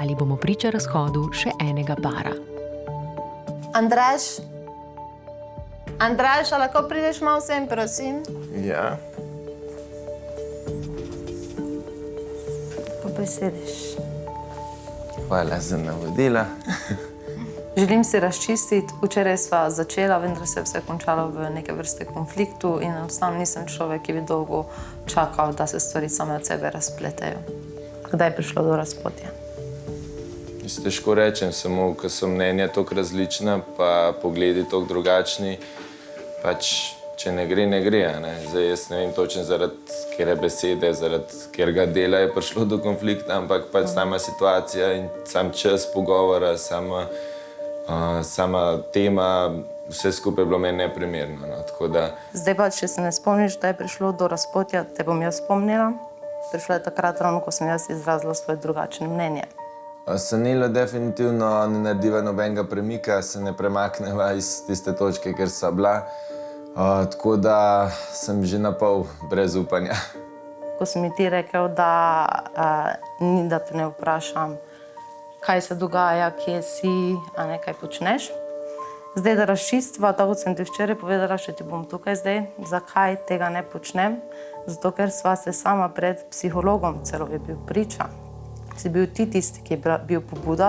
ali bomo priča razhodu še enega para. Andraž, a lahko prideš malo sem, prosim? Ja. Pa besediš. Hvala za navodila. Želim si razčistiti, včeraj sva začela, vendar se je vse končalo v neke vrste konfliktu in enostavno nisem človek, ki bi dolgo čakal, da se stvari same od sebe razpletejo. Kdaj je prišlo do razpotja? Težko rečem, samo ko so mnenja toliko različna, pa pogledi toliko drugačni, pač, če ne gre, ne gre. Zdaj, jaz ne vem točno zaradi kere besede, zaradi kerega dela je prišlo do konflikta, ampak pač sama situacija in sam čas pogovora, sama tema, vse skupaj je bilo meni neprimerno. Zdaj pa, če se ne spomniš, da je prišlo do razpotja, te bom jaz spomnila. Prišlo je takrat ravno, ko sem jaz izrazila svoje drugačne mnenje. Sanilo definitivno ne narediva nobenega premika, se ne premakneva iz tiste točke, kjer sva bila. Tako da sem že na pol brez upanja. Ko si mi ti rekel, da ni, da te ne vprašam, kaj se dogaja, kje si, a ne kaj počneš. Zdaj, da razčistva, tako kot sem ti včeraj povedala, še ti bom tukaj zdaj, zakaj tega ne počnem. Zato, ker sva se sama pred psihologom celo je bil priča. Si bil ti tisti, ki je bil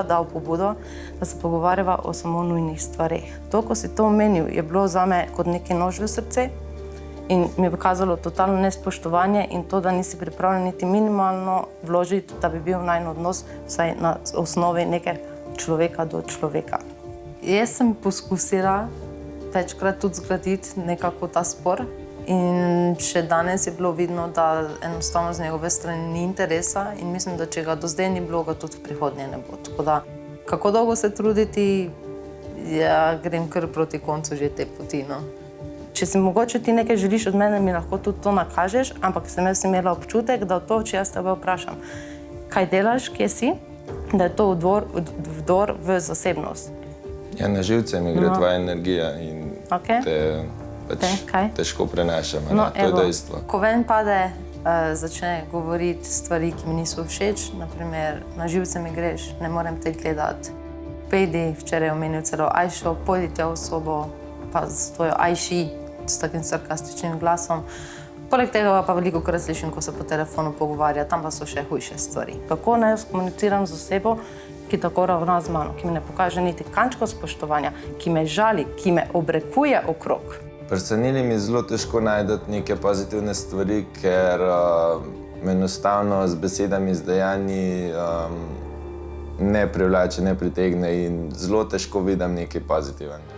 dal pobudo, da se pogovarjava o samo nujnih stvareh. To, ko si to omenil, je bilo zame kot neki nož v srce in mi je pokazalo totalno nespoštovanje in to, da nisi pripravljen niti minimalno vložiti, da bi bil najin odnos vsaj na osnovi nekaj človeka do človeka. Jaz sem poskusila večkrat tudi zgraditi nekako ta spor in še danes je bilo vidno, da enostavno z njegove strani ni interesa in mislim, da če ga do zdaj ni bilo, ga tudi v prihodnje ne bo. Tako da, kako dolgo se truditi, ja, grem kar proti koncu že te poti, no. Če si mogoče ti nekaj želiš od mene, mi lahko tudi to nakažeš, ampak sem jaz imela občutek, da to, če jaz tebe vprašam, kaj delaš, kje si, da je to vdor v zasebnost. Ja, na živce mi gre tvoja energija in te težko prenašam, to je dejstvo. Ko ven pade, začne govoriti stvari, ki mi niso všeč, naprimer, na živce mi greš, ne morem te gledati. Pejdi, včeraj je omenil celo Ajšo, pojdi tja v sobo, pa s tvojo Ajši, s takim sarkastičnim glasom. Poleg tega pa veliko krat slišim, ko se po telefonu pogovarja, tam pa so še hujše stvari. Kako naj jaz komuniciram z osebo, ki tako ravna z mano, ki mi ne pokaže niti kančko spoštovanja, ki me žali, ki me obrekuje okrog. Pri Sanili mi je zelo težko najti neke pozitivne stvari, ker me enostavno z besedami, z dejanji ne privlači, ne pritegne in zelo težko vidim nekaj pozitivnega.